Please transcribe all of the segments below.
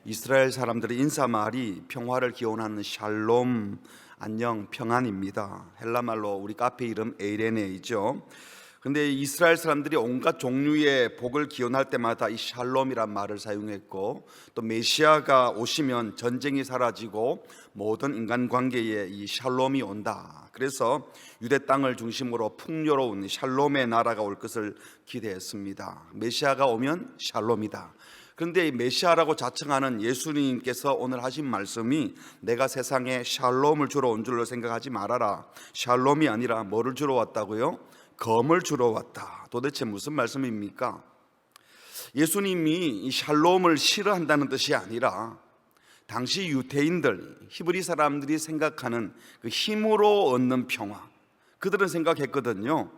이스라엘 사람들의 인사말이 평화를 기원하는 샬롬, 안녕, 평안입니다. 헬라말로 우리 카페 이름 에이레네이죠. 근데 이스라엘 사람들이 온갖 종류의 복을 기원할 때마다 이 샬롬이란 말을 사용했고, 또 메시아가 오시면 전쟁이 사라지고 모든 인간관계에 이 샬롬이 온다. 그래서 유대 땅을 중심으로 풍요로운 샬롬의 나라가 올 것을 기대했습니다. 메시아가 오면 샬롬이다. 그런데 이 메시아라고 자청하는 예수님께서 오늘 하신 말씀이 내가 세상에 샬롬을 주러 온 줄로 생각하지 말아라. 샬롬이 아니라 뭐를 주러 왔다고요? 검을 주러 왔다. 도대체 무슨 말씀입니까? 예수님이 이 샬롬을 싫어한다는 뜻이 아니라 당시 유대인들, 히브리 사람들이 생각하는 그 힘으로 얻는 평화, 그들은 생각했거든요.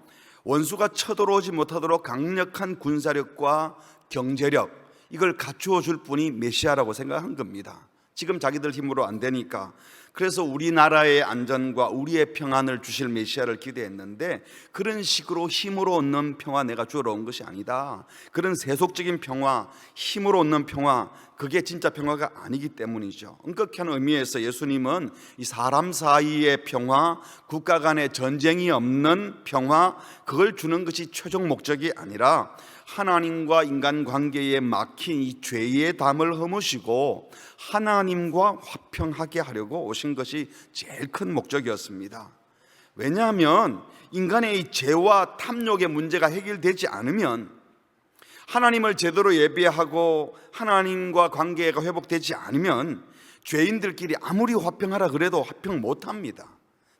원수가 쳐들어오지 못하도록 강력한 군사력과 경제력, 이걸 갖추어 줄 분이 메시아라고 생각한 겁니다. 지금 자기들 힘으로 안 되니까. 그래서 우리나라의 안전과 우리의 평안을 주실 메시아를 기대했는데, 그런 식으로 힘으로 얻는 평화 내가 주러 온 것이 아니다. 그런 세속적인 평화, 힘으로 얻는 평화, 그게 진짜 평화가 아니기 때문이죠. 엄격한 의미에서 예수님은 이 사람 사이의 평화, 국가 간의 전쟁이 없는 평화, 그걸 주는 것이 최종 목적이 아니라 하나님과 인간 관계에 막힌 이 죄의 담을 허무시고 하나님과 화평하게 하려고 오신 것이 제일 큰 목적이었습니다. 왜냐하면 인간의 이 죄와 탐욕의 문제가 해결되지 않으면, 하나님을 제대로 예배하고 하나님과 관계가 회복되지 않으면 죄인들끼리 아무리 화평하라 그래도 화평 못합니다.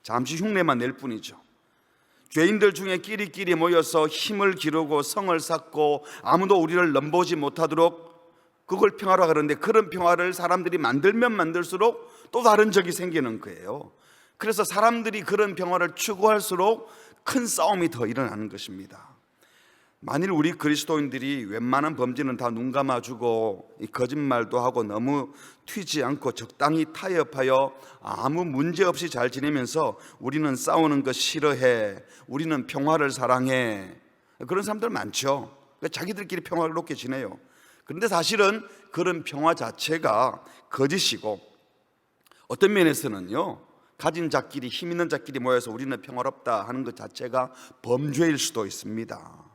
잠시 흉내만 낼 뿐이죠. 죄인들 중에 끼리끼리 모여서 힘을 기르고 성을 쌓고 아무도 우리를 넘보지 못하도록 그걸 평화라 그러는데, 그런 평화를 사람들이 만들면 만들수록 또 다른 적이 생기는 거예요. 그래서 사람들이 그런 평화를 추구할수록 큰 싸움이 더 일어나는 것입니다. 만일 우리 그리스도인들이 웬만한 범죄는 다 눈 감아주고 거짓말도 하고 너무 튀지 않고 적당히 타협하여 아무 문제 없이 잘 지내면서 우리는 싸우는 거 싫어해, 우리는 평화를 사랑해, 그런 사람들 많죠. 자기들끼리 평화롭게 지내요. 그런데 사실은 그런 평화 자체가 거짓이고, 어떤 면에서는요, 가진 자끼리, 힘 있는 자끼리 모여서 우리는 평화롭다 하는 것 자체가 범죄일 수도 있습니다.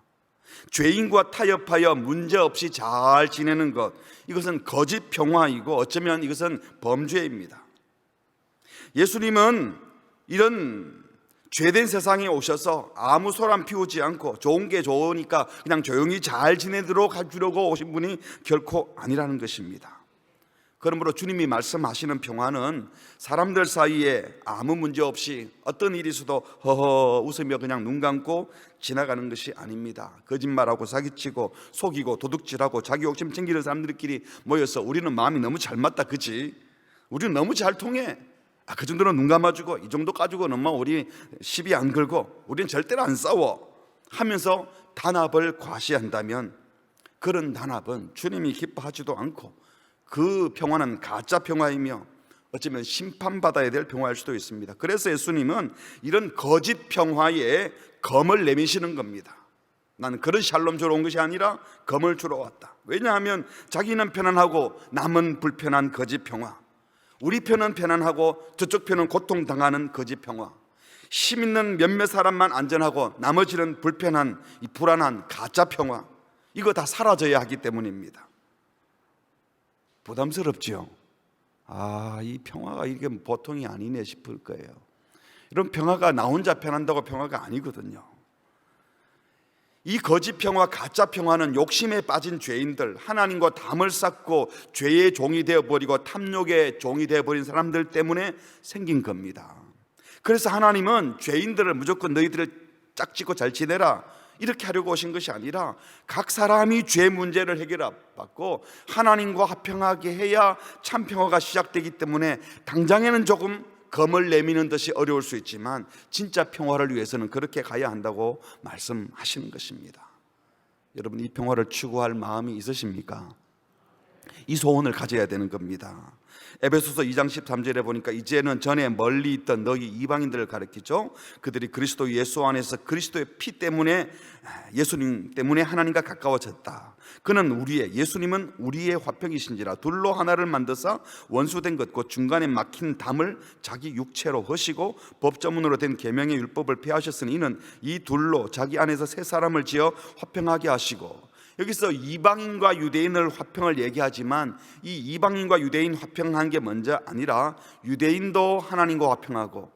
죄인과 타협하여 문제없이 잘 지내는 것, 이것은 거짓 평화이고 어쩌면 이것은 범죄입니다. 예수님은 이런 죄된 세상에 오셔서 아무 소란 피우지 않고 좋은 게 좋으니까 그냥 조용히 잘 지내도록 해주려고 오신 분이 결코 아니라는 것입니다. 그러므로 주님이 말씀하시는 평화는 사람들 사이에 아무 문제 없이 어떤 일이 있어도 허허 웃으며 그냥 눈 감고 지나가는 것이 아닙니다. 거짓말하고 사기치고 속이고 도둑질하고 자기 욕심 챙기는 사람들끼리 모여서 우리는 마음이 너무 잘 맞다, 그치? 우리는 너무 잘 통해, 그 정도는 눈 감아주고 이 정도 가지고는 뭐 우리 시비 안 걸고 우리는 절대로 안 싸워 하면서 단합을 과시한다면, 그런 단합은 주님이 기뻐하지도 않고 그 평화는 가짜 평화이며 어쩌면 심판받아야 될 평화일 수도 있습니다. 그래서 예수님은 이런 거짓 평화에 검을 내미시는 겁니다. 나는 그런 샬롬 주러 온 것이 아니라 검을 주러 왔다. 왜냐하면 자기는 편안하고 남은 불편한 거짓 평화, 우리 편은 편안하고 저쪽 편은 고통당하는 거짓 평화, 힘 있는 몇몇 사람만 안전하고 나머지는 불편한 이 불안한 가짜 평화, 이거 다 사라져야 하기 때문입니다. 부담스럽죠? 이 평화가 이게 보통이 아니네 싶을 거예요. 이런 평화가 나 혼자 편한다고 평화가 아니거든요. 이 거짓 평화, 가짜 평화는 욕심에 빠진 죄인들, 하나님과 담을 쌓고 죄의 종이 되어버리고 탐욕의 종이 되어버린 사람들 때문에 생긴 겁니다. 그래서 하나님은 죄인들을 무조건 너희들을 짝짓고 잘 지내라 이렇게 하려고 오신 것이 아니라 각 사람이 죄 문제를 해결받고 하나님과 화평하게 해야 참 평화가 시작되기 때문에 당장에는 조금 검을 내미는 듯이 어려울 수 있지만 진짜 평화를 위해서는 그렇게 가야 한다고 말씀하시는 것입니다. 여러분, 이 평화를 추구할 마음이 있으십니까? 이 소원을 가져야 되는 겁니다. 에베소서 2장 13절에 보니까 이제는 전에 멀리 있던 너희 이방인들을 가리키죠. 그들이 그리스도 예수 안에서 그리스도의 피 때문에, 예수님 때문에 하나님과 가까워졌다. 그는 예수님은 우리의 화평이신지라 둘로 하나를 만드사 원수된 것 곧 중간에 막힌 담을 자기 육체로 허시고 법조문으로 된 계명의 율법을 폐하셨으니 이는 이 둘로 자기 안에서 새 사람을 지어 화평하게 하시고, 여기서 이방인과 유대인을 화평을 얘기하지만 이 이방인과 유대인 화평한 게 먼저 아니라 유대인도 하나님과 화평하고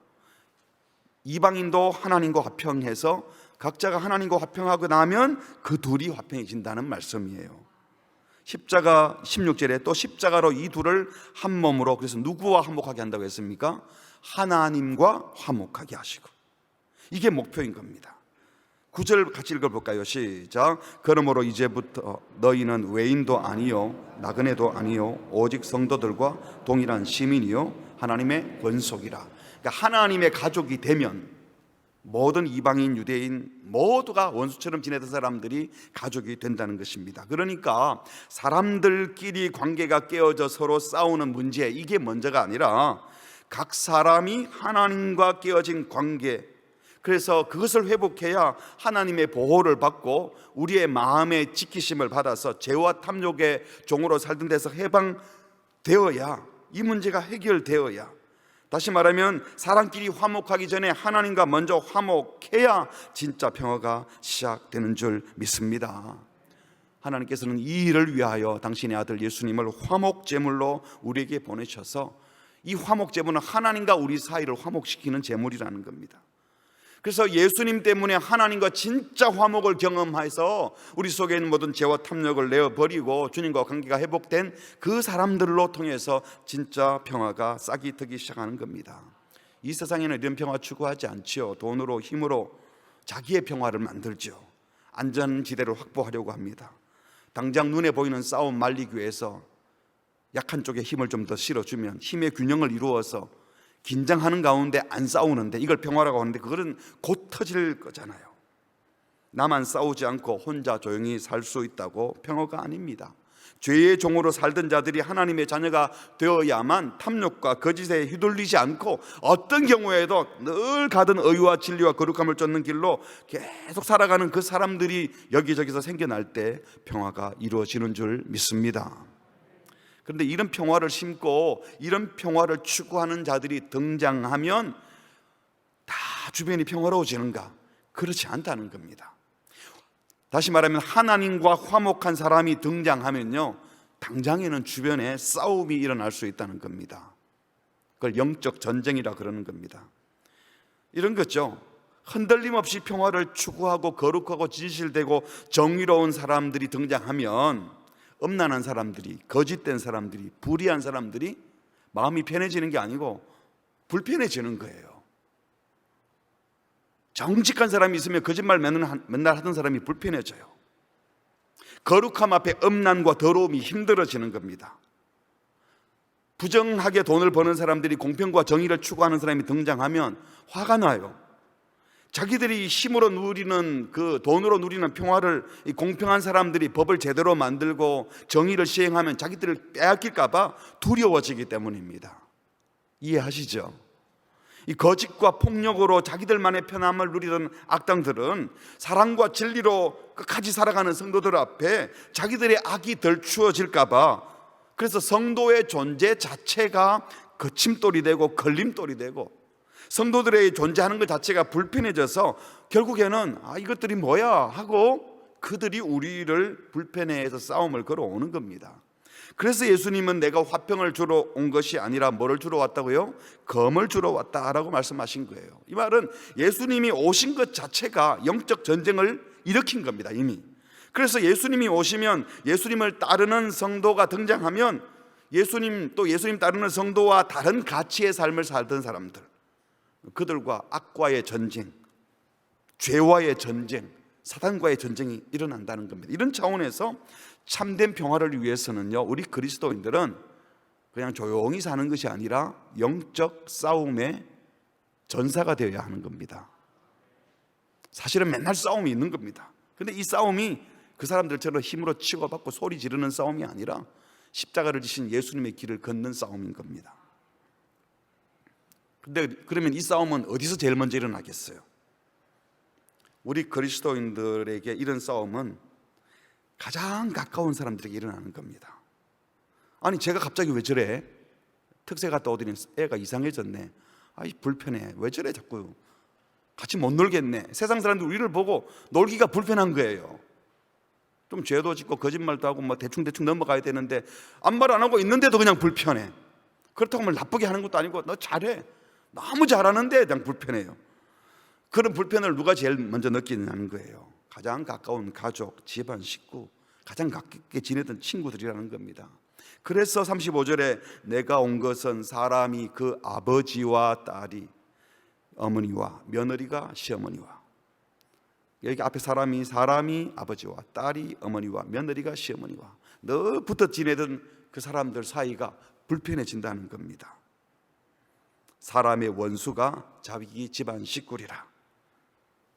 이방인도 하나님과 화평해서 각자가 하나님과 화평하고 나면 그 둘이 화평해진다는 말씀이에요. 십자가 16절에 또 십자가로 이 둘을 한 몸으로, 그래서 누구와 화목하게 한다고 했습니까? 하나님과 화목하게 하시고, 이게 목표인 겁니다. 9절 같이 읽어볼까요? 시작. 그러므로 이제부터 너희는 외인도 아니요 나그네도 아니요 오직 성도들과 동일한 시민이요 하나님의 권속이라. 그러니까 하나님의 가족이 되면 모든 이방인 유대인 모두가 원수처럼 지내던 사람들이 가족이 된다는 것입니다. 그러니까 사람들끼리 관계가 깨어져 서로 싸우는 문제, 이게 먼저가 아니라 각 사람이 하나님과 깨어진 관계, 그래서 그것을 회복해야 하나님의 보호를 받고 우리의 마음의 지키심을 받아서 죄와 탐욕의 종으로 살던 데서 해방되어야, 이 문제가 해결되어야, 다시 말하면 사람끼리 화목하기 전에 하나님과 먼저 화목해야 진짜 평화가 시작되는 줄 믿습니다. 하나님께서는 이 일을 위하여 당신의 아들 예수님을 화목제물로 우리에게 보내셔서, 이 화목제물은 하나님과 우리 사이를 화목시키는 제물이라는 겁니다. 그래서 예수님 때문에 하나님과 진짜 화목을 경험해서 우리 속에 있는 모든 죄와 탐욕을 내어버리고 주님과 관계가 회복된 그 사람들로 통해서 진짜 평화가 싹이 트기 시작하는 겁니다. 이 세상에는 이런 평화 추구하지 않지요. 돈으로 힘으로 자기의 평화를 만들죠. 안전지대를 확보하려고 합니다. 당장 눈에 보이는 싸움 말리기 위해서 약한 쪽에 힘을 좀 더 실어주면 힘의 균형을 이루어서 긴장하는 가운데 안 싸우는데 이걸 평화라고 하는데, 그거는 곧 터질 거잖아요. 나만 싸우지 않고 혼자 조용히 살 수 있다고 평화가 아닙니다. 죄의 종으로 살던 자들이 하나님의 자녀가 되어야만 탐욕과 거짓에 휘둘리지 않고 어떤 경우에도 늘 가던 의와 진리와 거룩함을 쫓는 길로 계속 살아가는 그 사람들이 여기저기서 생겨날 때 평화가 이루어지는 줄 믿습니다. 그런데 이런 평화를 심고 이런 평화를 추구하는 자들이 등장하면 다 주변이 평화로워지는가? 그렇지 않다는 겁니다. 다시 말하면 하나님과 화목한 사람이 등장하면요, 당장에는 주변에 싸움이 일어날 수 있다는 겁니다. 그걸 영적 전쟁이라 그러는 겁니다. 이런 거죠. 흔들림 없이 평화를 추구하고 거룩하고 진실되고 정의로운 사람들이 등장하면 음란한 사람들이, 거짓된 사람들이, 불의한 사람들이 마음이 편해지는 게 아니고 불편해지는 거예요. 정직한 사람이 있으면 거짓말 맨날 하던 사람이 불편해져요. 거룩함 앞에 음란과 더러움이 힘들어지는 겁니다. 부정하게 돈을 버는 사람들이 공평과 정의를 추구하는 사람이 등장하면 화가 나요. 자기들이 힘으로 누리는, 그 돈으로 누리는 평화를 이 공평한 사람들이 법을 제대로 만들고 정의를 시행하면 자기들을 빼앗길까 봐 두려워지기 때문입니다. 이해하시죠? 이 거짓과 폭력으로 자기들만의 편함을 누리던 악당들은 사랑과 진리로 끝까지 살아가는 성도들 앞에 자기들의 악이 덜 추워질까 봐, 그래서 성도의 존재 자체가 거침돌이 되고 걸림돌이 되고 성도들의 존재하는 것 자체가 불편해져서 결국에는 이것들이 뭐야 하고 그들이 우리를 불편해해서 싸움을 걸어오는 겁니다. 그래서 예수님은 내가 화평을 주러 온 것이 아니라 뭐를 주러 왔다고요? 검을 주러 왔다라고 말씀하신 거예요. 이 말은 예수님이 오신 것 자체가 영적 전쟁을 일으킨 겁니다, 이미. 그래서 예수님이 오시면, 예수님을 따르는 성도가 등장하면 예수님 따르는 성도와 다른 가치의 삶을 살던 사람들, 그들과 악과의 전쟁, 죄와의 전쟁, 사단과의 전쟁이 일어난다는 겁니다. 이런 차원에서 참된 평화를 위해서는요, 우리 그리스도인들은 그냥 조용히 사는 것이 아니라 영적 싸움의 전사가 되어야 하는 겁니다. 사실은 맨날 싸움이 있는 겁니다. 근데 이 싸움이 그 사람들처럼 힘으로 치고받고 소리 지르는 싸움이 아니라 십자가를 지신 예수님의 길을 걷는 싸움인 겁니다. 근데 그러면 이 싸움은 어디서 제일 먼저 일어나겠어요? 우리 그리스도인들에게 이런 싸움은 가장 가까운 사람들에게 일어나는 겁니다. 아니, 제가 갑자기 왜 저래? 특세 갔다 오더니 애가 이상해졌네. 아이, 불편해. 왜 저래 자꾸? 같이 못 놀겠네. 세상 사람들 우리를 보고 놀기가 불편한 거예요. 좀 죄도 짓고 거짓말도 하고 뭐 대충 넘어가야 되는데 아무 말 안 하고 있는데도 그냥 불편해. 그렇다고 뭘 나쁘게 하는 것도 아니고 너 잘해. 너무 잘하는데 그냥 불편해요. 그런 불편을 누가 제일 먼저 느끼느냐는 거예요. 가장 가까운 가족, 집안, 식구, 가장 가깝게 지내던 친구들이라는 겁니다. 그래서 35절에 내가 온 것은 사람이 그 아버지와 딸이 어머니와 며느리가 시어머니와, 여기 앞에 사람이 아버지와 딸이 어머니와 며느리가 시어머니와 너 붙어 지내던 그 사람들 사이가 불편해진다는 겁니다. 사람의 원수가 자기 집안 식구리라.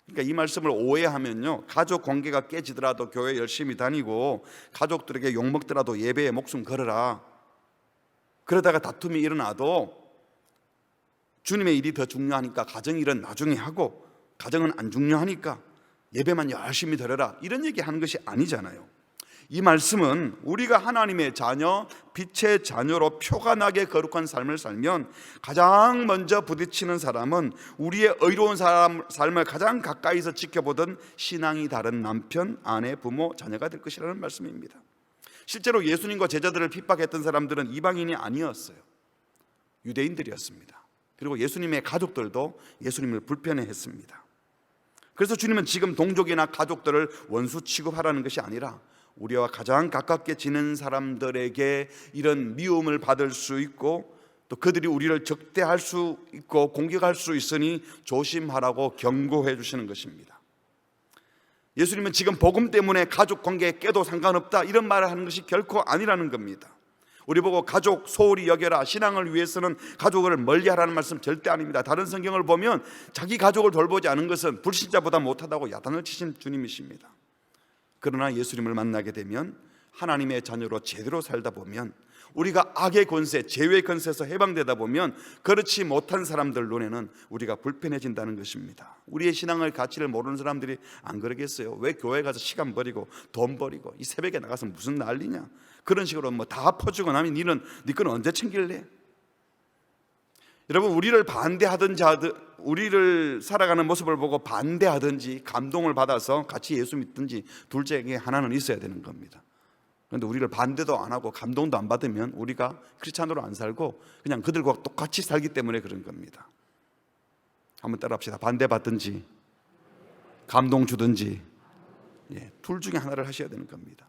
그러니까 이 말씀을 오해하면요, 가족 관계가 깨지더라도 교회 열심히 다니고 가족들에게 욕먹더라도 예배에 목숨 걸어라, 그러다가 다툼이 일어나도 주님의 일이 더 중요하니까 가정 일은 나중에 하고 가정은 안 중요하니까 예배만 열심히 드려라, 이런 얘기 하는 것이 아니잖아요. 이 말씀은 우리가 하나님의 자녀, 빛의 자녀로 표가 나게 거룩한 삶을 살면 가장 먼저 부딪히는 사람은 우리의 의로운 삶을 가장 가까이서 지켜보던 신앙이 다른 남편, 아내, 부모, 자녀가 될 것이라는 말씀입니다. 실제로 예수님과 제자들을 핍박했던 사람들은 이방인이 아니었어요. 유대인들이었습니다. 그리고 예수님의 가족들도 예수님을 불편해했습니다. 그래서 주님은 지금 동족이나 가족들을 원수 취급하라는 것이 아니라 우리와 가장 가깝게 지낸 사람들에게 이런 미움을 받을 수 있고 또 그들이 우리를 적대할 수 있고 공격할 수 있으니 조심하라고 경고해 주시는 것입니다. 예수님은 지금 복음 때문에 가족 관계에 깨도 상관없다, 이런 말을 하는 것이 결코 아니라는 겁니다. 우리 보고 가족 소홀히 여겨라, 신앙을 위해서는 가족을 멀리하라는 말씀 절대 아닙니다. 다른 성경을 보면 자기 가족을 돌보지 않은 것은 불신자보다 못하다고 야단을 치신 주님이십니다. 그러나 예수님을 만나게 되면 하나님의 자녀로 제대로 살다 보면 우리가 악의 권세, 죄의 권세에서 해방되다 보면 그렇지 못한 사람들 눈에는 우리가 불편해진다는 것입니다. 우리의 신앙의 가치를 모르는 사람들이 안 그러겠어요? 왜 교회 가서 시간 버리고 돈 버리고 이 새벽에 나가서 무슨 난리냐, 그런 식으로 뭐 다 퍼주고 나면 니는 네 건 언제 챙길래? 여러분, 우리를 반대하든지 우리를 살아가는 모습을 보고 반대하든지 감동을 받아서 같이 예수 믿든지 둘 중에 하나는 있어야 되는 겁니다. 그런데 우리를 반대도 안 하고 감동도 안 받으면 우리가 크리스찬으로 안 살고 그냥 그들과 똑같이 살기 때문에 그런 겁니다. 한번 따라합시다. 반대받든지 감동 주든지, 둘 중에 하나를 하셔야 되는 겁니다.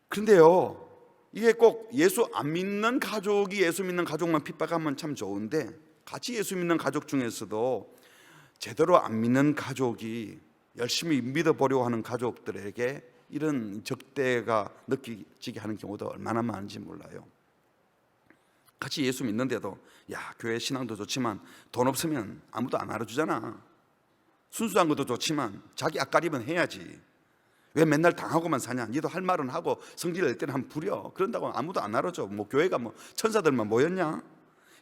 그런데요, 이게 꼭 예수 안 믿는 가족이 예수 믿는 가족만 핍박하면 참 좋은데 같이 예수 믿는 가족 중에서도 제대로 안 믿는 가족이 열심히 믿어보려고 하는 가족들에게 이런 적대가 느껴지게 하는 경우도 얼마나 많은지 몰라요. 같이 예수 믿는데도 야, 교회 신앙도 좋지만 돈 없으면 아무도 안 알아주잖아. 순수한 것도 좋지만 자기 앞가림은 해야지. 왜 맨날 당하고만 사냐? 니도 할 말은 하고 성질 낼 때는 한번 부려. 그런다고 아무도 안 알아줘. 뭐 교회가 뭐 천사들만 모였냐?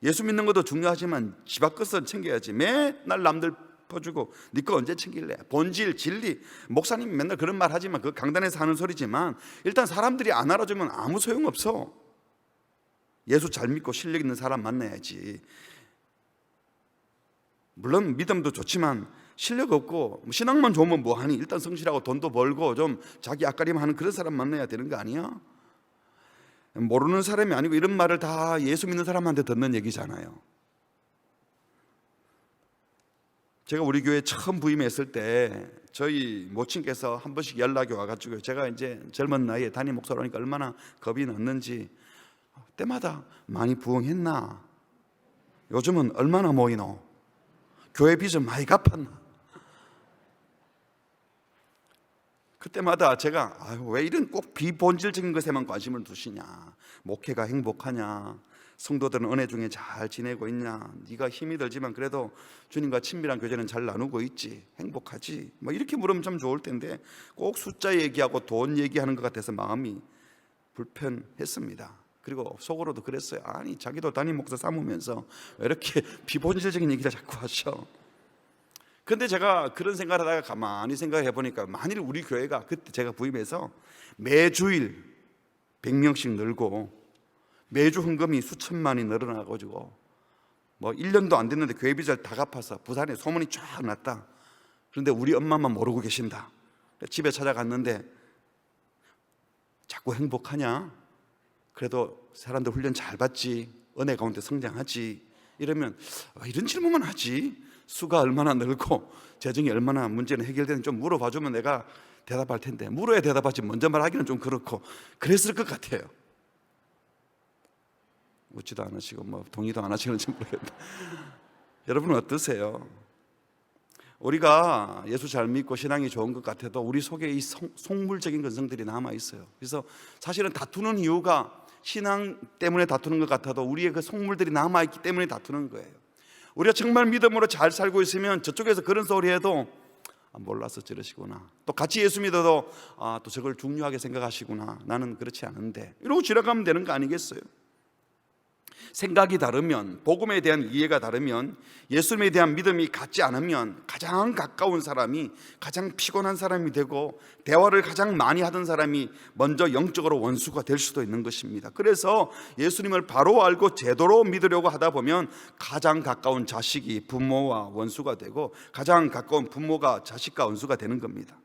예수 믿는 것도 중요하지만 집 앞 것은 챙겨야지. 맨날 남들 퍼주고 니 거 언제 챙길래? 본질, 진리. 목사님이 맨날 그런 말 하지만 그 강단에서 하는 소리지만 일단 사람들이 안 알아주면 아무 소용없어. 예수 잘 믿고 실력 있는 사람 만나야지. 물론 믿음도 좋지만 실력 없고 신앙만 좋으면 뭐하니? 일단 성실하고 돈도 벌고 좀 자기 앞가림하는 그런 사람 만나야 되는 거 아니야? 모르는 사람이 아니고 이런 말을 다 예수 믿는 사람한테 듣는 얘기잖아요. 제가 우리 교회 처음 부임했을 때 저희 모친께서 한 번씩 연락이 와가지고 제가 이제 젊은 나이에 담임 목사라니까 얼마나 겁이 났는지 때마다 많이 부흥했나? 요즘은 얼마나 모이노? 교회 빚은 많이 갚았나? 그때마다 제가 왜 이런 꼭 비본질적인 것에만 관심을 두시냐? 목회가 행복하냐? 성도들은 은혜 중에 잘 지내고 있냐? 네가 힘이 들지만 그래도 주님과 친밀한 교제는 잘 나누고 있지? 행복하지? 뭐 이렇게 물으면 참 좋을 텐데 꼭 숫자 얘기하고 돈 얘기하는 것 같아서 마음이 불편했습니다. 그리고 속으로도 그랬어요. 아니 자기도 담임 목사 삼으면서 왜 이렇게 비본질적인 얘기를 자꾸 하셔. 근데 제가 그런 생각을 하다가 가만히 생각해 보니까 만일 우리 교회가 그때 제가 부임해서 매주일 100명씩 늘고 매주 헌금이 수천만이 늘어나가지고 뭐 1년도 안 됐는데 교회 빚을 다 갚아서 부산에 소문이 쫙 났다. 그런데 우리 엄마만 모르고 계신다. 집에 찾아갔는데 자꾸 행복하냐? 그래도 사람들 훈련 잘 받지? 은혜 가운데 성장하지? 이러면 이런 질문만 하지? 수가 얼마나 늘고 재정이 얼마나 문제는 해결되는지 좀 물어봐주면 내가 대답할 텐데 물어야 대답하지 먼저 말하기는 좀 그렇고 그랬을 것 같아요. 웃지도 않으시고 뭐 동의도 안 하시는지 모르겠다. 여러분은 어떠세요? 우리가 예수 잘 믿고 신앙이 좋은 것 같아도 우리 속에 이 속물적인 근성들이 남아 있어요. 그래서 사실은 다투는 이유가 신앙 때문에 다투는 것 같아도 우리의 그 속물들이 남아 있기 때문에 다투는 거예요. 우리가 정말 믿음으로 잘 살고 있으면 저쪽에서 그런 소리 해도 몰라서 저러시구나, 또 같이 예수 믿어도 또 저걸 중요하게 생각하시구나, 나는 그렇지 않은데, 이러고 지나가면 되는 거 아니겠어요? 생각이 다르면, 복음에 대한 이해가 다르면, 예수님에 대한 믿음이 같지 않으면 가장 가까운 사람이 가장 피곤한 사람이 되고 대화를 가장 많이 하던 사람이 먼저 영적으로 원수가 될 수도 있는 것입니다. 그래서 예수님을 바로 알고 제대로 믿으려고 하다 보면 가장 가까운 자식이 부모와 원수가 되고 가장 가까운 부모가 자식과 원수가 되는 겁니다.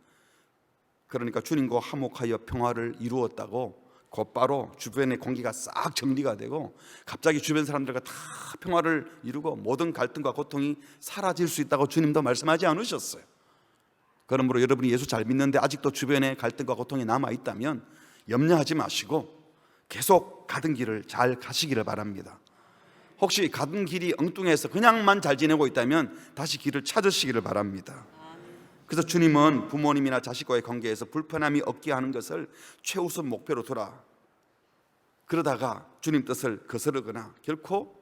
그러니까 주님과 화목하여 평화를 이루었다고 곧바로 주변의 공기가 싹 정리가 되고 갑자기 주변 사람들과 다 평화를 이루고 모든 갈등과 고통이 사라질 수 있다고 주님도 말씀하지 않으셨어요. 그러므로 여러분이 예수 잘 믿는데 아직도 주변에 갈등과 고통이 남아있다면 염려하지 마시고 계속 가던 길을 잘 가시기를 바랍니다. 혹시 가던 길이 엉뚱해서 그냥만 잘 지내고 있다면 다시 길을 찾으시기를 바랍니다. 그래서 주님은 부모님이나 자식과의 관계에서 불편함이 없게 하는 것을 최우선 목표로 두라. 그러다가 주님 뜻을 거스르거나 결코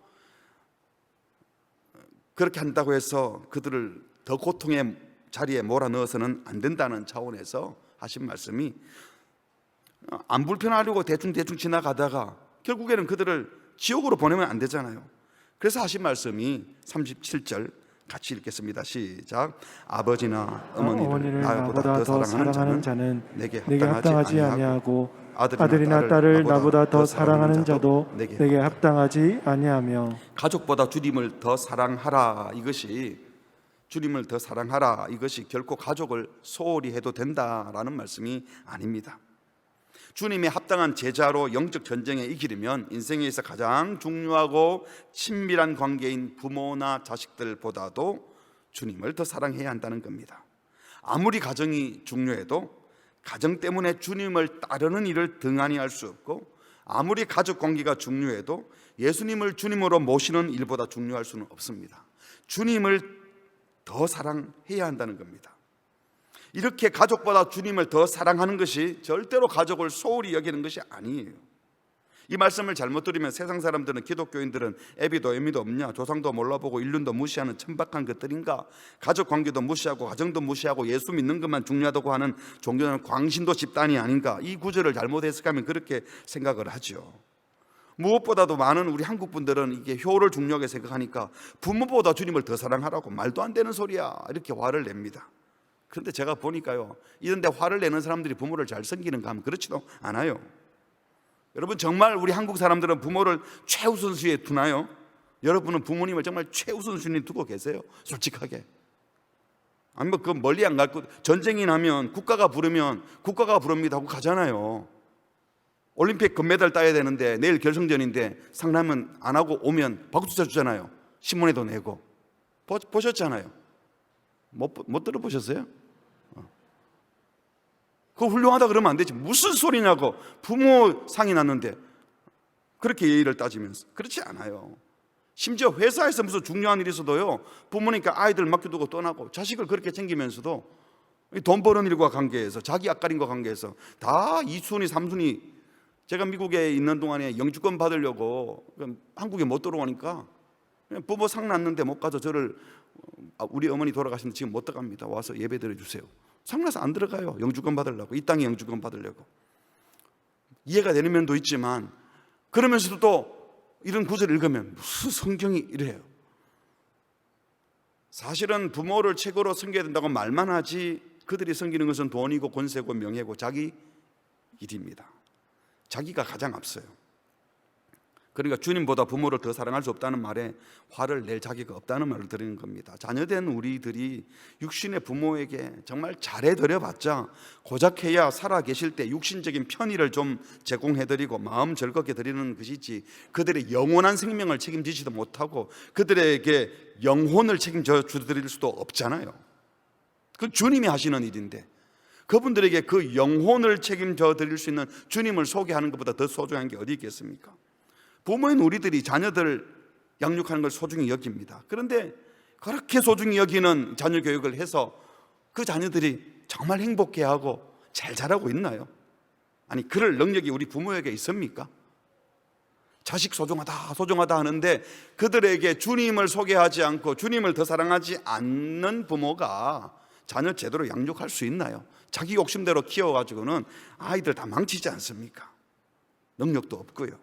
그렇게 한다고 해서 그들을 더 고통의 자리에 몰아넣어서는 안 된다는 차원에서 하신 말씀이, 안 불편하려고 대충 지나가다가 결국에는 그들을 지옥으로 보내면 안 되잖아요. 그래서 하신 말씀이 37절 같이 읽겠습니다. 시작. 아버지나 어머니를 나보다 더 사랑하는 자는 내게 합당하지 아니하고 아들이나 딸을 나보다 더 사랑하는 자도 내게 합당하지 아니하며. 가족보다 주님을 더 사랑하라, 이것이 주님을 더 사랑하라, 이것이 결코 가족을 소홀히 해도 된다라는 말씀이 아닙니다. 주님의 합당한 제자로 영적 전쟁에 이기려면 인생에서 가장 중요하고 친밀한 관계인 부모나 자식들보다도 주님을 더 사랑해야 한다는 겁니다. 아무리 가정이 중요해도 가정 때문에 주님을 따르는 일을 등한히 할 수 없고, 아무리 가족 관계가 중요해도 예수님을 주님으로 모시는 일보다 중요할 수는 없습니다. 주님을 더 사랑해야 한다는 겁니다. 이렇게 가족보다 주님을 더 사랑하는 것이 절대로 가족을 소홀히 여기는 것이 아니에요. 이 말씀을 잘못 들으면 세상 사람들은, 기독교인들은 애비도 애미도 없냐, 조상도 몰라보고 인륜도 무시하는 천박한 것들인가, 가족 관계도 무시하고 가정도 무시하고 예수 믿는 것만 중요하다고 하는 종교는 광신도 집단이 아닌가, 이 구절을 잘못 해석하면 그렇게 생각을 하죠. 무엇보다도 많은 우리 한국 분들은 이게 효를 중요하게 생각하니까 부모보다 주님을 더 사랑하라고, 말도 안 되는 소리야, 이렇게 화를 냅니다. 그런데 제가 보니까요, 이런데 화를 내는 사람들이 부모를 잘 섬기는가 하면 그렇지도 않아요. 여러분, 정말 우리 한국 사람들은 부모를 최우선순위에 두나요? 여러분은 부모님을 정말 최우선순위에 두고 계세요? 솔직하게. 아니면 그 멀리 안 갈 거, 전쟁이 나면 국가가 부르면 국가가 부릅니다 하고 가잖아요. 올림픽 금메달 따야 되는데 내일 결승전인데 상담은 안 하고 오면 박수 쳐주잖아요. 신문에도 내고. 보셨잖아요. 못 들어보셨어요? 그거 훌륭하다 그러면 안 되지. 무슨 소리냐고. 부모 상이 났는데 그렇게 예의를 따지면서. 그렇지 않아요. 심지어 회사에서 무슨 중요한 일이 있어도요, 부모님께 아이들 맡겨두고 떠나고 자식을 그렇게 챙기면서도 돈 버는 일과 관계해서, 자기 앞가림과 관계해서 다 2순위 3순위. 제가 미국에 있는 동안에 영주권 받으려고 한국에 못 들어오니까 부모 상 났는데 못 가서 저를, 우리 어머니 돌아가시는데 지금 못 들어갑니다, 와서 예배 드려주세요. 상나서 안 들어가요. 영주권 받으려고, 이 땅에 영주권 받으려고. 이해가 되는 면도 있지만, 그러면서도 또 이런 구절을 읽으면 무슨 성경이 이래요. 사실은 부모를 최고로 섬겨야 된다고 말만 하지, 그들이 섬기는 것은 돈이고 권세고 명예고 자기 일입니다. 자기가 가장 앞서요. 그러니까 주님보다 부모를 더 사랑할 수 없다는 말에 화를 낼 자기가 없다는 말을 드리는 겁니다. 자녀된 우리들이 육신의 부모에게 정말 잘해드려봤자 고작해야 살아계실 때 육신적인 편의를 좀 제공해드리고 마음 즐겁게 드리는 것이지, 그들의 영원한 생명을 책임지지도 못하고 그들에게 영혼을 책임져 주드릴 수도 없잖아요. 그건 주님이 하시는 일인데, 그분들에게 그 영혼을 책임져 드릴 수 있는 주님을 소개하는 것보다 더 소중한 게 어디 있겠습니까? 부모인 우리들이 자녀들 양육하는 걸 소중히 여깁니다. 그런데 그렇게 소중히 여기는 자녀 교육을 해서 그 자녀들이 정말 행복해하고 잘 자라고 있나요? 아니, 그럴 능력이 우리 부모에게 있습니까? 자식 소중하다 하는데 그들에게 주님을 소개하지 않고 주님을 더 사랑하지 않는 부모가 자녀 제대로 양육할 수 있나요? 자기 욕심대로 키워가지고는 아이들 다 망치지 않습니까? 능력도 없고요.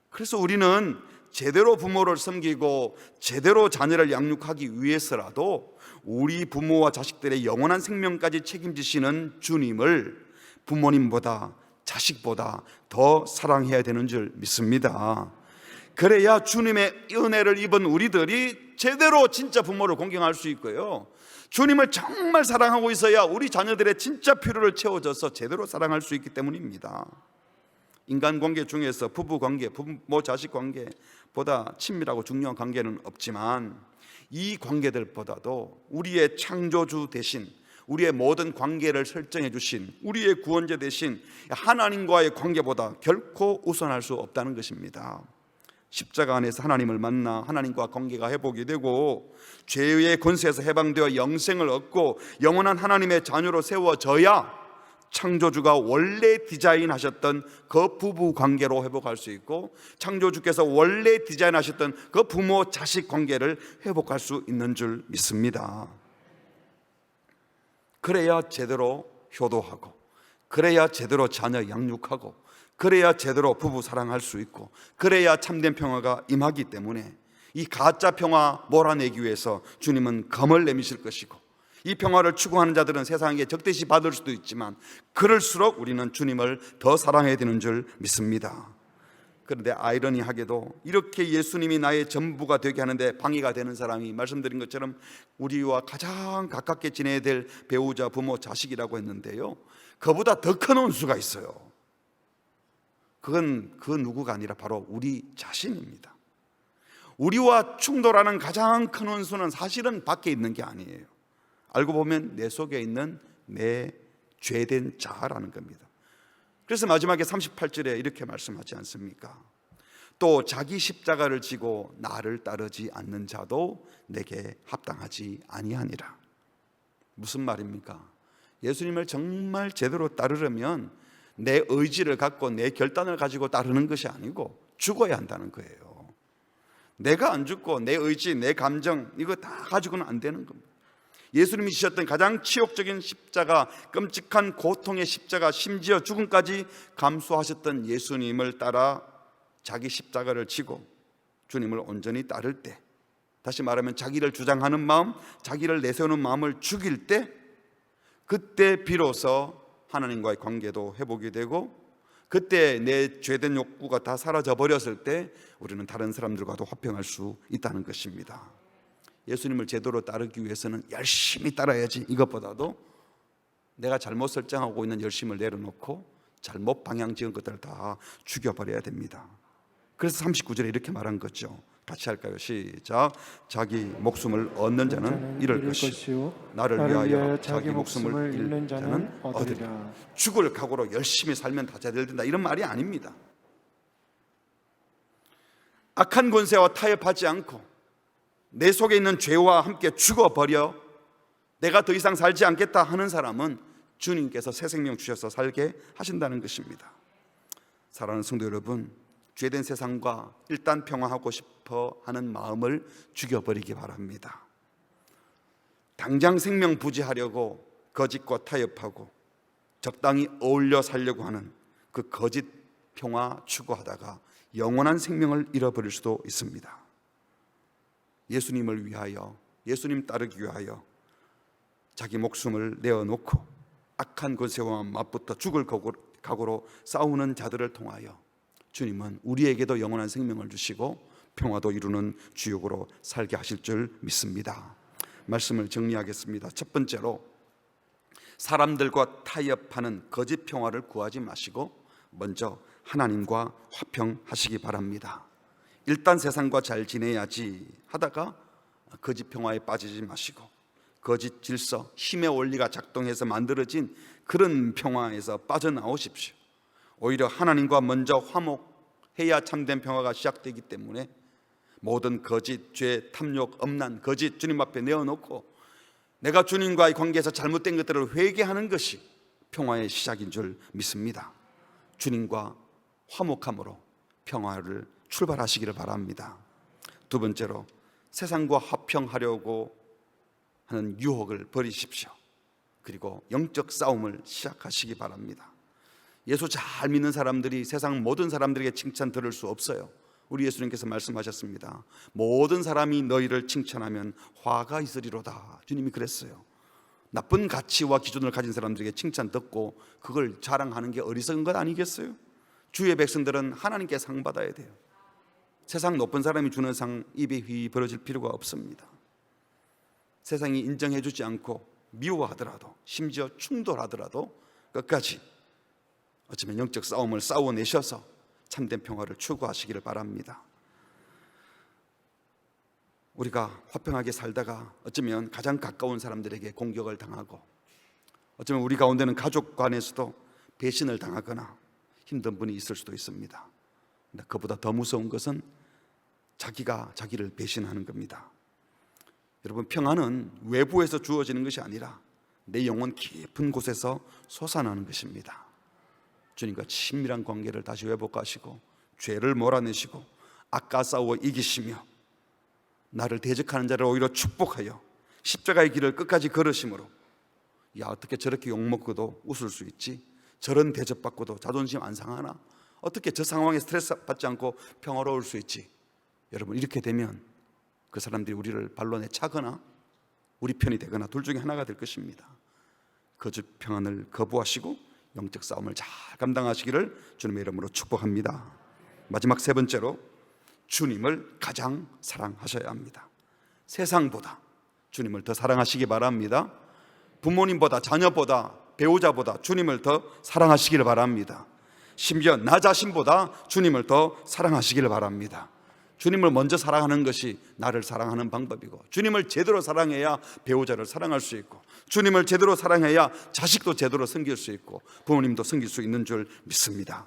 그래서 우리는 제대로 부모를 섬기고 제대로 자녀를 양육하기 위해서라도 우리 부모와 자식들의 영원한 생명까지 책임지시는 주님을 부모님보다 자식보다 더 사랑해야 되는 줄 믿습니다. 그래야 주님의 은혜를 입은 우리들이 제대로 진짜 부모를 공경할 수 있고요, 주님을 정말 사랑하고 있어야 우리 자녀들의 진짜 필요를 채워줘서 제대로 사랑할 수 있기 때문입니다. 인간관계 중에서 부부관계, 부모 자식 관계보다 친밀하고 중요한 관계는 없지만, 이 관계들보다도 우리의 창조주 대신 우리의 모든 관계를 설정해 주신 우리의 구원자 대신 하나님과의 관계보다 결코 우선할 수 없다는 것입니다. 십자가 안에서 하나님을 만나 하나님과 관계가 회복이 되고 죄의 권세에서 해방되어 영생을 얻고 영원한 하나님의 자녀로 세워져야 창조주가 원래 디자인하셨던 그 부부 관계로 회복할 수 있고, 창조주께서 원래 디자인하셨던 그 부모 자식 관계를 회복할 수 있는 줄 믿습니다. 그래야 제대로 효도하고, 그래야 제대로 자녀 양육하고, 그래야 제대로 부부 사랑할 수 있고, 그래야 참된 평화가 임하기 때문에 이 가짜 평화 몰아내기 위해서 주님은 검을 내미실 것이고, 이 평화를 추구하는 자들은 세상에 적대시 받을 수도 있지만 그럴수록 우리는 주님을 더 사랑해야 되는 줄 믿습니다. 그런데 아이러니하게도 이렇게 예수님이 나의 전부가 되게 하는데 방해가 되는 사람이, 말씀드린 것처럼 우리와 가장 가깝게 지내야 될 배우자, 부모, 자식이라고 했는데요, 그보다 더 큰 원수가 있어요. 그건 그 누구가 아니라 바로 우리 자신입니다. 우리와 충돌하는 가장 큰 원수는 사실은 밖에 있는 게 아니에요. 알고 보면 내 속에 있는 내 죄된 자라는 겁니다. 그래서 마지막에 38절에 이렇게 말씀하지 않습니까? 또 자기 십자가를 지고 나를 따르지 않는 자도 내게 합당하지 아니하니라. 무슨 말입니까? 예수님을 정말 제대로 따르려면 내 의지를 갖고 내 결단을 가지고 따르는 것이 아니고 죽어야 한다는 거예요. 내가 안 죽고 내 의지, 내 감정 이거 다 가지고는 안 되는 겁니다. 예수님이 지셨던 가장 치욕적인 십자가, 끔찍한 고통의 십자가, 심지어 죽음까지 감수하셨던 예수님을 따라 자기 십자가를 지고 주님을 온전히 따를 때, 다시 말하면 자기를 주장하는 마음, 자기를 내세우는 마음을 죽일 때, 그때 비로소 하나님과의 관계도 회복이 되고, 그때 내 죄된 욕구가 다 사라져 버렸을 때 우리는 다른 사람들과도 화평할 수 있다는 것입니다. 예수님을 제대로 따르기 위해서는 열심히 따라야지, 이것보다도 내가 잘못 설정하고 있는 열심을 내려놓고 잘못 방향 지은 것들을 다 죽여버려야 됩니다. 그래서 39절에 이렇게 말한 거죠. 같이 할까요? 시작. 자기 목숨을 얻는 자는 잃을 것이요 나를 위하여 자기 목숨을 잃는 자는 얻으리라. 죽을 각오로 열심히 살면 다 잘 된다, 이런 말이 아닙니다. 악한 권세와 타협하지 않고 내 속에 있는 죄와 함께 죽어버려 내가 더 이상 살지 않겠다 하는 사람은 주님께서 새 생명 주셔서 살게 하신다는 것입니다. 사랑하는 성도 여러분, 죄된 세상과 일단 평화하고 싶어 하는 마음을 죽여버리기 바랍니다. 당장 생명 부지하려고 거짓과 타협하고 적당히 어울려 살려고 하는 그 거짓 평화 추구하다가 영원한 생명을 잃어버릴 수도 있습니다. 예수님을 위하여, 예수님 따르기 위하여 자기 목숨을 내어놓고 악한 권세와 맞붙어 죽을 각오로 싸우는 자들을 통하여 주님은 우리에게도 영원한 생명을 주시고 평화도 이루는 주역으로 살게 하실 줄 믿습니다. 말씀을 정리하겠습니다. 첫 번째로, 사람들과 타협하는 거짓 평화를 구하지 마시고 먼저 하나님과 화평하시기 바랍니다. 일단 세상과 잘 지내야지 하다가 거짓 평화에 빠지지 마시고 거짓 질서, 힘의 원리가 작동해서 만들어진 그런 평화에서 빠져나오십시오. 오히려 하나님과 먼저 화목해야 참된 평화가 시작되기 때문에 모든 거짓, 죄, 탐욕, 엄난, 거짓 주님 앞에 내어놓고 내가 주님과의 관계에서 잘못된 것들을 회개하는 것이 평화의 시작인 줄 믿습니다. 주님과 화목함으로 평화를 출발하시기를 바랍니다. 두 번째로, 세상과 화평하려고 하는 유혹을 버리십시오. 그리고 영적 싸움을 시작하시기 바랍니다. 예수 잘 믿는 사람들이 세상 모든 사람들에게 칭찬 들을 수 없어요. 우리 예수님께서 말씀하셨습니다. 모든 사람이 너희를 칭찬하면 화가 있으리로다. 주님이 그랬어요. 나쁜 가치와 기준을 가진 사람들에게 칭찬 듣고 그걸 자랑하는 게 어리석은 것 아니겠어요? 주의 백성들은 하나님께 상 받아야 돼요. 세상 높은 사람이 주는 상 입에 휘 벌어질 필요가 없습니다. 세상이 인정해 주지 않고 미워하더라도, 심지어 충돌하더라도 끝까지 어쩌면 영적 싸움을 싸워내셔서 참된 평화를 추구하시기를 바랍니다. 우리가 화평하게 살다가 어쩌면 가장 가까운 사람들에게 공격을 당하고, 어쩌면 우리 가운데는 가족 간에서도 배신을 당하거나 힘든 분이 있을 수도 있습니다. 근데 그보다 더 무서운 것은 자기가 자기를 배신하는 겁니다. 여러분, 평화는 외부에서 주어지는 것이 아니라 내 영혼 깊은 곳에서 솟아나는 것입니다. 주님과 친밀한 관계를 다시 회복하시고 죄를 몰아내시고 악과 싸워 이기시며 나를 대적하는 자를 오히려 축복하여 십자가의 길을 끝까지 걸으심으로, 야, 어떻게 저렇게 욕먹고도 웃을 수 있지? 저런 대접받고도 자존심 안 상하나? 어떻게 저 상황에 스트레스 받지 않고 평화로울 수 있지? 여러분, 이렇게 되면 그 사람들이 우리를 발로 내차거나 우리 편이 되거나 둘 중에 하나가 될 것입니다. 거짓 평안을 거부하시고 영적 싸움을 잘 감당하시기를 주님의 이름으로 축복합니다. 마지막 세 번째로, 주님을 가장 사랑하셔야 합니다. 세상보다 주님을 더 사랑하시기 바랍니다. 부모님보다, 자녀보다, 배우자보다 주님을 더 사랑하시기를 바랍니다. 심지어 나 자신보다 주님을 더 사랑하시기를 바랍니다. 주님을 먼저 사랑하는 것이 나를 사랑하는 방법이고, 주님을 제대로 사랑해야 배우자를 사랑할 수 있고, 주님을 제대로 사랑해야 자식도 제대로 섬길 수 있고 부모님도 섬길 수 있는 줄 믿습니다.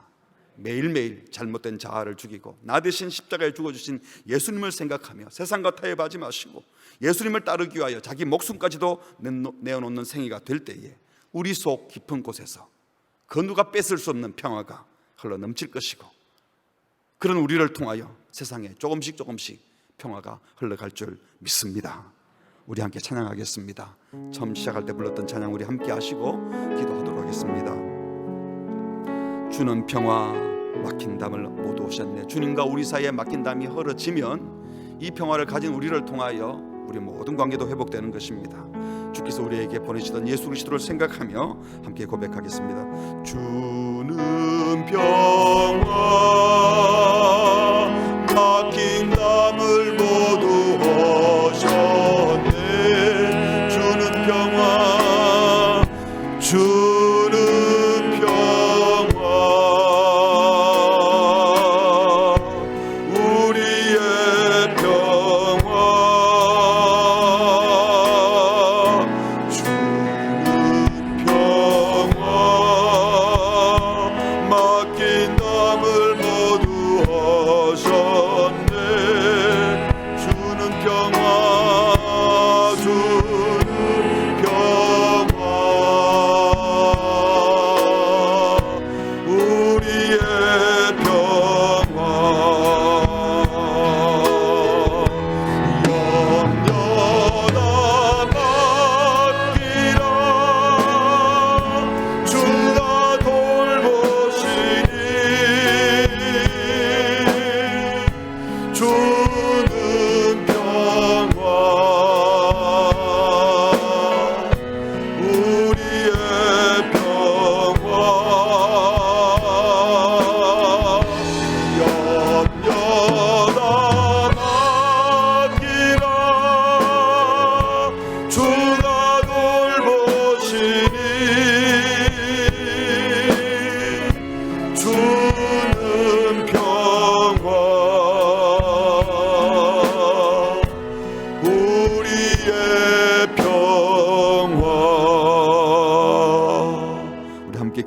매일매일 잘못된 자아를 죽이고 나 대신 십자가에 죽어주신 예수님을 생각하며 세상과 타협하지 마시고 예수님을 따르기 위하여 자기 목숨까지도 내어놓는 생애가 될 때에 우리 속 깊은 곳에서 그 누가 뺏을 수 없는 평화가 흘러넘칠 것이고, 그런 우리를 통하여 세상에 조금씩 평화가 흘러갈 줄 믿습니다. 우리 함께 찬양하겠습니다. 처음 시작할 때 불렀던 찬양 우리 함께 하시고 기도하도록 하겠습니다. 주는 평화 막힌 담을 모두 오셨네. 주님과 우리 사이에 막힌 담이 헐어지면 이 평화를 가진 우리를 통하여 우리 모든 관계도 회복되는 것입니다. 주께서 우리에게 보내시던 예수 그리스도를 생각하며 함께 고백하겠습니다. 주는 평화 막힌 담을 모두 오셨네. 주는 평화, 주는 평화, 우리의 평화. 주는 평화 막힌 담을 모두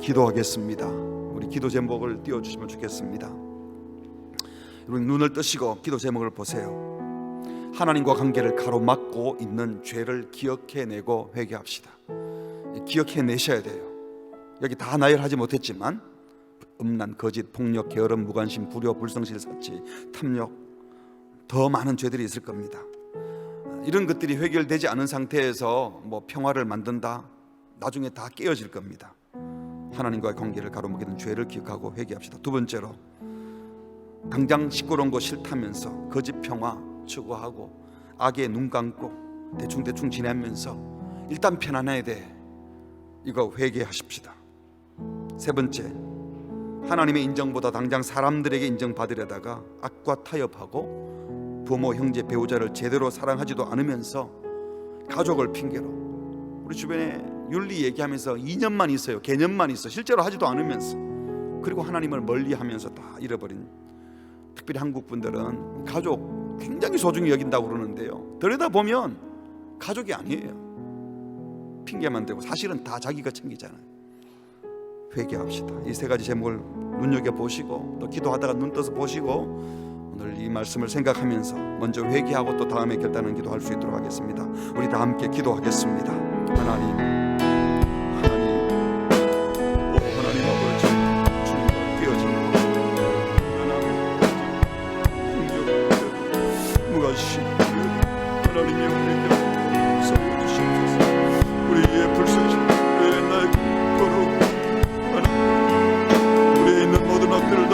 기도하겠습니다. 우리 기도 제목을 띄워주시면 좋겠습니다. 여러분 눈을 뜨시고 기도 제목을 보세요. 하나님과 관계를 가로막고 있는 죄를 기억해내고 회개합시다. 기억해내셔야 돼요. 여기 다 나열하지 못했지만 음란, 거짓, 폭력, 게으름, 무관심, 불효, 불성실, 사치, 탐욕, 더 많은 죄들이 있을 겁니다. 이런 것들이 해결되지 않은 상태에서 평화를 만든다, 나중에 다 깨어질 겁니다. 하나님과의 관계를 가로막는 죄를 기억하고 회개합시다. 두 번째로, 당장 시끄러운 거 싫다면서 거짓 평화 추구하고 악에 눈 감고 대충 지내면서 일단 편안해야 돼, 이거 회개하십시다. 세 번째, 하나님의 인정보다 당장 사람들에게 인정받으려다가 악과 타협하고 부모, 형제, 배우자를 제대로 사랑하지도 않으면서 가족을 핑계로 우리 주변에 윤리 얘기하면서 이념만 있어요. 개념만 있어. 실제로 하지도 않으면서, 그리고 하나님을 멀리하면서 다 잃어버린, 특별히 한국 분들은 가족 굉장히 소중히 여긴다고 그러는데요, 들여다보면 가족이 아니에요. 핑계만 대고 사실은 다 자기가 챙기잖아요. 회개합시다. 이 세 가지 제목을 눈여겨보시고 또 기도하다가 눈 떠서 보시고 오늘 이 말씀을 생각하면서 먼저 회개하고 또 다음에 결단하는 기도할 수 있도록 하겠습니다. 우리 다 함께 기도하겠습니다. 하나님 아버지, 주님과 깨어진 것, 무관심, 하나님의 우리에게 사용해 주시옵소서. 우리의 불성실, 우리의 나의 거룩, 우리에 있는 모든 악들을 다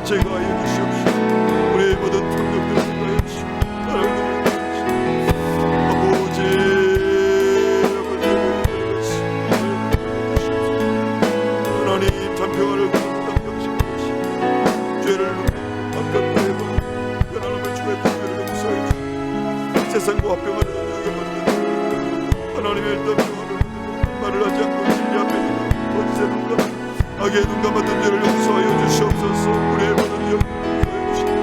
제거하여 주시옵소서. 우리의 모든 탐욕들을 제거하여 주시옵소서. 사랑들을 하나님 참평안을 감당하시옵소서. 죄를 아깝게 하나님의 주의 뜻을 용서해 주시옵소서. 세상과 화평을 여겨버리는 하나님의 일단 말을 하지 않고 진리 앞에 있는 권세를 악의 눈 감았던 죄를 용서하여 주시옵소서. 우리의 모든 죄를 용서하여 주시옵소서.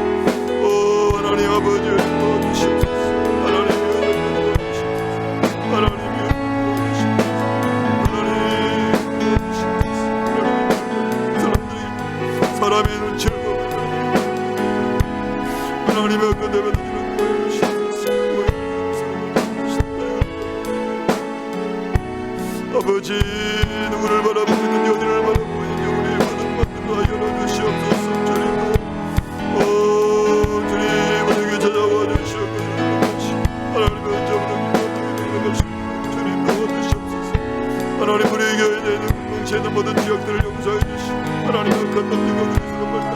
하나님 아버지 도와주시옵소서. 하나님의 은혜를 도와주시옵소서. 하나님의 은혜를 도와주시옵소서. 사람들이 사람의 눈치를 보면 하나님의 은혜를 도와주시옵소서. 아버지, 누구를 바라보고 있는지 어디를 바라보고 있는지 우리의 모든 것들을 열어주시옵소서. 주님 우리에게 찾아와 주시옵소서. 하나님의 은총으로 주님 도와주시옵소서. 하나님 우리에게 있는 공동체에 있는 모든 지역들을 용서해 주시고 하나님의 악한 남들과 그리스도 말씀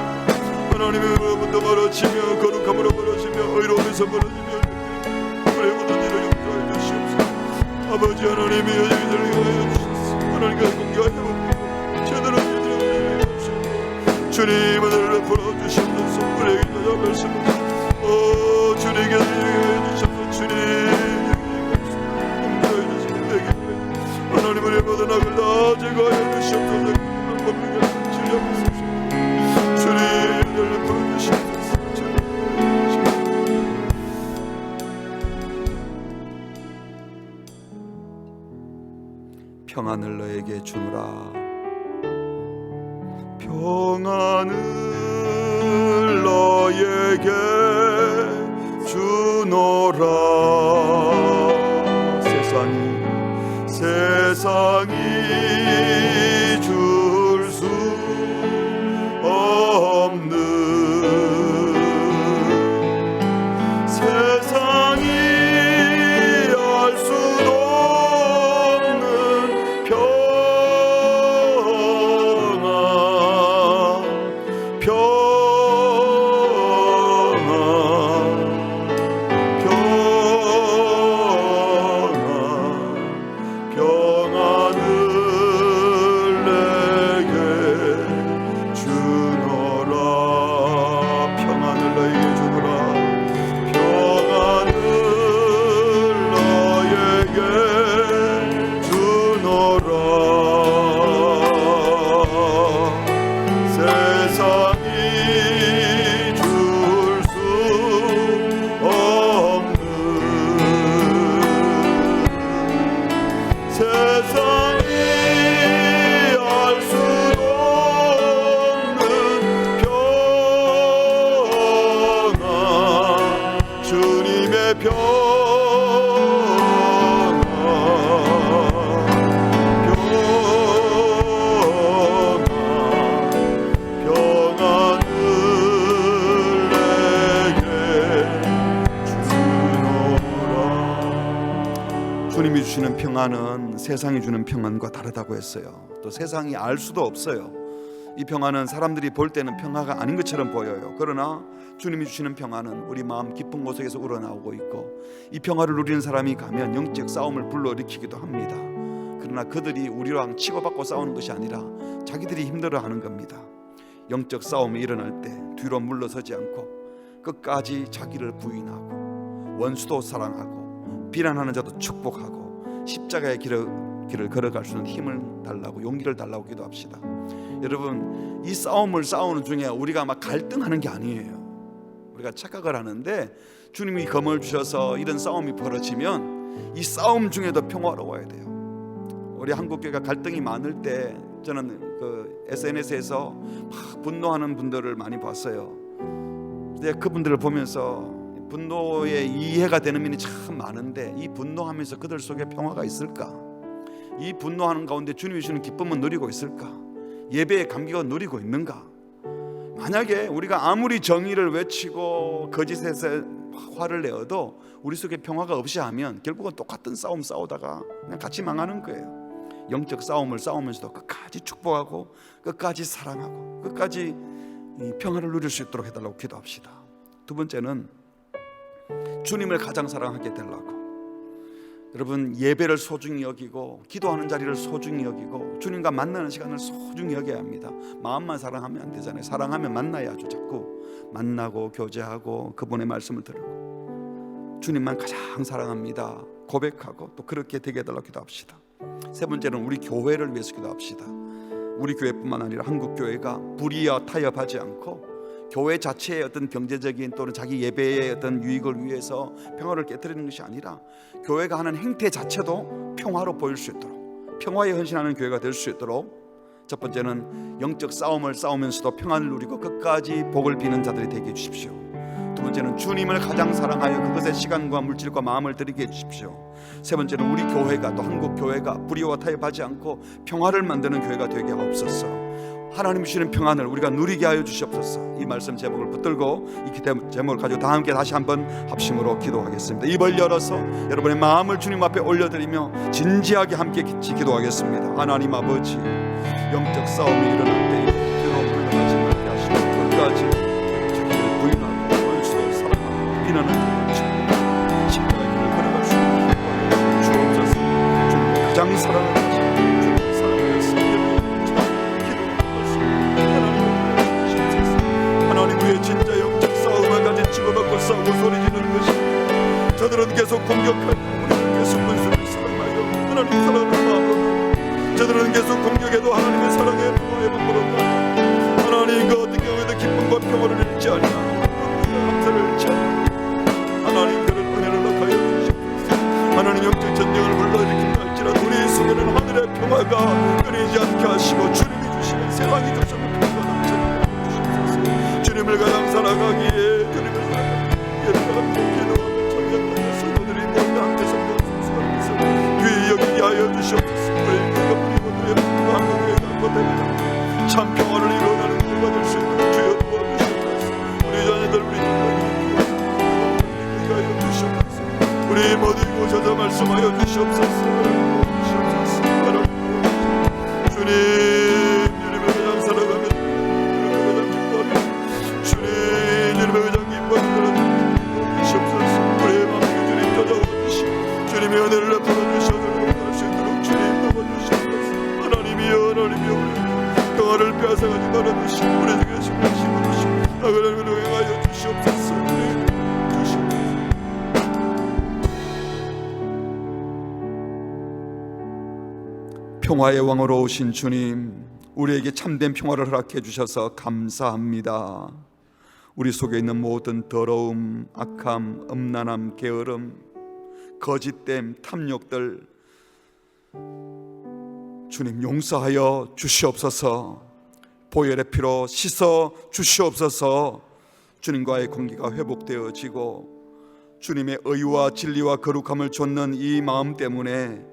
하나님으로부터 멀어지며 거룩함으로 멀어지며 의로움에서 멀어지며 우리의 모든 일을 용서해 주시옵소서. 아버지 하나님이 여기들을 위하여 주시옵소서. 하나님과 공개하여 제대로 주시옵소서. 주님 은혜를 풀어주시옵소서. 우리에게 여자 말씀을 주님께 주시옵소서. 주님 용서해 주시옵소서. 하나님 우리의 모든 악을 다 제거하여 주시옵소서. 법률을 진리하옵소서. 주님 은혜를 풀어주시옵소서. 평안을 너에게 주노라. 평안을 너에게 주노라. 세상이 줄 수 없는, 세상이 알 수도 없는 평안 주님이 주시는 평안은 세상이 주는 평안과 다르다고 했어요. 또 세상이 알 수도 없어요. 이 평안은 사람들이 볼 때는 평화가 아닌 것처럼 보여요. 그러나 주님이 주시는 평안은 우리 마음 깊은 곳에서 우러나오고 있고, 이 평화를 누리는 사람이 가면 영적 싸움을 불러일으키기도 합니다. 그러나 그들이 우리랑 치고받고 싸우는 것이 아니라 자기들이 힘들어하는 겁니다. 영적 싸움이 일어날 때 뒤로 물러서지 않고 끝까지 자기를 부인하고 원수도 사랑하고 비난하는 자도 축복하고 십자가의 길을 걸어갈 수 있는 힘을 달라고, 용기를 달라고 기도합시다. 여러분, 이 싸움을 싸우는 중에 우리가 막 갈등하는 게 아니에요. 우리가 착각을 하는데, 주님이 검을 주셔서 이런 싸움이 벌어지면 이 싸움 중에도 평화로워야 돼요. 우리 한국교회가 갈등이 많을 때 저는 그 SNS에서 막 분노하는 분들을 많이 봤어요. 근데 그분들을 보면서 분노에 이해가 되는 면이 참 많은데, 이 분노하면서 그들 속에 평화가 있을까? 이 분노하는 가운데 주님이 주시는 기쁨은 누리고 있을까? 예배의 감격은 누리고 있는가? 만약에 우리가 아무리 정의를 외치고 거짓에서 화를 내어도 우리 속에 평화가 없이 하면 결국은 똑같은 싸움 싸우다가 그냥 같이 망하는 거예요. 영적 싸움을 싸우면서도 끝까지 축복하고 끝까지 사랑하고 끝까지 이 평화를 누릴 수 있도록 해달라고 기도합시다. 두 번째는 주님을 가장 사랑하게 되려고, 여러분, 예배를 소중히 여기고 기도하는 자리를 소중히 여기고 주님과 만나는 시간을 소중히 여겨야 합니다. 마음만 사랑하면 안 되잖아요. 사랑하면 만나야죠. 자꾸 만나고 교제하고 그분의 말씀을 들고 주님만 가장 사랑합니다 고백하고 또 그렇게 되게 해달라고 기도합시다. 세 번째는 우리 교회를 위해서 기도합시다. 우리 교회뿐만 아니라 한국교회가 불의와 타협하지 않고 교회 자체의 어떤 경제적인 또는 자기 예배의 어떤 유익을 위해서 평화를 깨뜨리는 것이 아니라 교회가 하는 행태 자체도 평화로 보일 수 있도록, 평화에 헌신하는 교회가 될 수 있도록, 첫 번째는 영적 싸움을 싸우면서도 평안을 누리고 끝까지 복을 비는 자들이 되게 해주십시오. 두 번째는 주님을 가장 사랑하여 그것에 시간과 물질과 마음을 드리게 해주십시오. 세 번째는 우리 교회가, 또 한국 교회가 불의와 타협하지 않고 평화를 만드는 교회가 되게 하옵소서. 하나님 주시는 평안을 우리가 누리게 하여 주시옵소서. 이 말씀 제목을 붙들고 이 기대 제목을 가지고 다 함께 다시 한번 합심으로 기도하겠습니다. 입을 열어서 여러분의 마음을 주님 앞에 올려드리며 진지하게 함께 기도하겠습니다. 하나님 아버지, 영적 싸움이 일어날 때 뒤로 물러가지 말게 하시고 끝까지 자기를 부인하고 원수도 사랑하고 비난을 하고 십자가의 길을 걸어갈 수 있는 힘을 주옵소서. 주님 가장 사랑하는 진짜 영적 싸움을 가진 치고받고 싸우고 소리 지르는 것이, 저들은 계속 공격하며 우리는 계속 원수를 사랑하여 하나님 사랑을 마음으로, 저들은 계속 공격해도 하나님의 사랑에 평화에 만들어가 하나님 그 어떤 경우에도 기쁨과 평화를 잃지 아니하고 감사를 잃지 않고 하나님 그런 은혜를 허락하여 주시옵소서. 하나님 영적 전쟁을 불러일으킨다 할지라도 우리 속에는 하늘의 평화가 끊이지 않게 하시고 주님이 주시는 세상이 주시는 평화가 주님을 가장 사랑하기에, 주님을 사랑하기에 함께 기도하며 청년들의 성도들이 모두 함께 성령 순수하면서 귀히 여기게 하여 주시옵소서. 우리 교회가 우리들의 모두가 한국교회가 한번되면 참 평화를 이루어가는 교회가 될 수 있도록 주여 도와주시옵소서. 우리 자녀들 우리 교회가 하여 주시옵소서. 우리 모두 이곳에서 말씀하여 주시옵소서. 주님, 주님을 가장 사랑하며 주님의 은혜를 베풀어 주셔서 할 수 있도록 주님 도와주시옵소서. 하나님이여, 하나님이여, 우리 평화를 빼앗아가지 말아주시고 우리 중에 심으시고 주시고 하나님을 응하여 주시옵소서. 평화의 왕으로 오신 주님, 우리에게 참된 평화를 허락해 주셔서 감사합니다. 우리 속에 있는 모든 더러움, 악함, 음란함, 게으름, 거짓됨, 탐욕들 주님 용서하여 주시옵소서. 보혈의 피로 씻어 주시옵소서. 주님과의 관계가 회복되어지고 주님의 의와 진리와 거룩함을 좇는 이 마음 때문에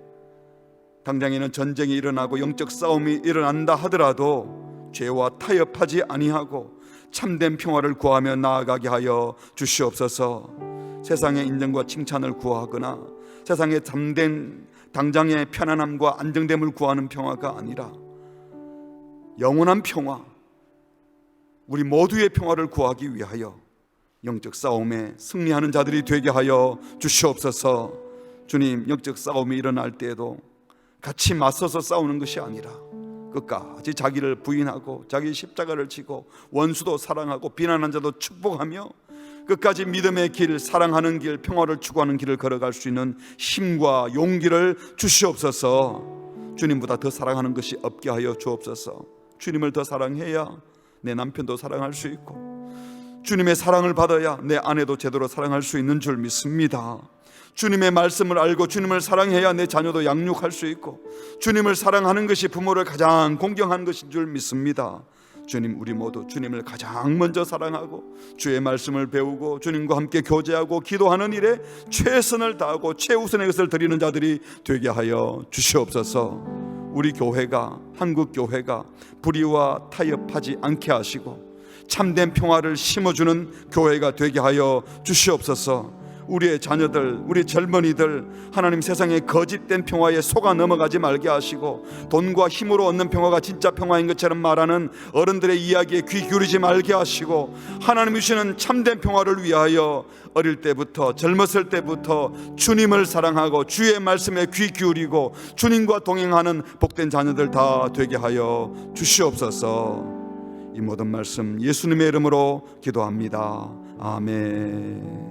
당장에는 전쟁이 일어나고 영적 싸움이 일어난다 하더라도 죄와 타협하지 아니하고 참된 평화를 구하며 나아가게 하여 주시옵소서. 세상의 인정과 칭찬을 구하거나 세상의 참된 당장의 편안함과 안정됨을 구하는 평화가 아니라 영원한 평화, 우리 모두의 평화를 구하기 위하여 영적 싸움에 승리하는 자들이 되게 하여 주시옵소서. 주님, 영적 싸움이 일어날 때에도 같이 맞서서 싸우는 것이 아니라 끝까지 자기를 부인하고 자기 십자가를 지고 원수도 사랑하고 비난한 자도 축복하며 끝까지 믿음의 길, 사랑하는 길, 평화를 추구하는 길을 걸어갈 수 있는 힘과 용기를 주시옵소서. 주님보다 더 사랑하는 것이 없게 하여 주옵소서. 주님을 더 사랑해야 내 남편도 사랑할 수 있고 주님의 사랑을 받아야 내 아내도 제대로 사랑할 수 있는 줄 믿습니다. 주님의 말씀을 알고 주님을 사랑해야 내 자녀도 양육할 수 있고 주님을 사랑하는 것이 부모를 가장 공경한 것인 줄 믿습니다. 주님, 우리 모두 주님을 가장 먼저 사랑하고 주의 말씀을 배우고 주님과 함께 교제하고 기도하는 일에 최선을 다하고 최우선의 것을 드리는 자들이 되게 하여 주시옵소서. 우리 교회가, 한국 교회가 불의와 타협하지 않게 하시고 참된 평화를 심어주는 교회가 되게 하여 주시옵소서. 우리의 자녀들, 우리 젊은이들 하나님 세상의 거짓된 평화에 속아 넘어가지 말게 하시고 돈과 힘으로 얻는 평화가 진짜 평화인 것처럼 말하는 어른들의 이야기에 귀 기울이지 말게 하시고 하나님이 주시는 참된 평화를 위하여 어릴 때부터 젊었을 때부터 주님을 사랑하고 주의 말씀에 귀 기울이고 주님과 동행하는 복된 자녀들 다 되게 하여 주시옵소서. 이 모든 말씀 예수님의 이름으로 기도합니다. 아멘.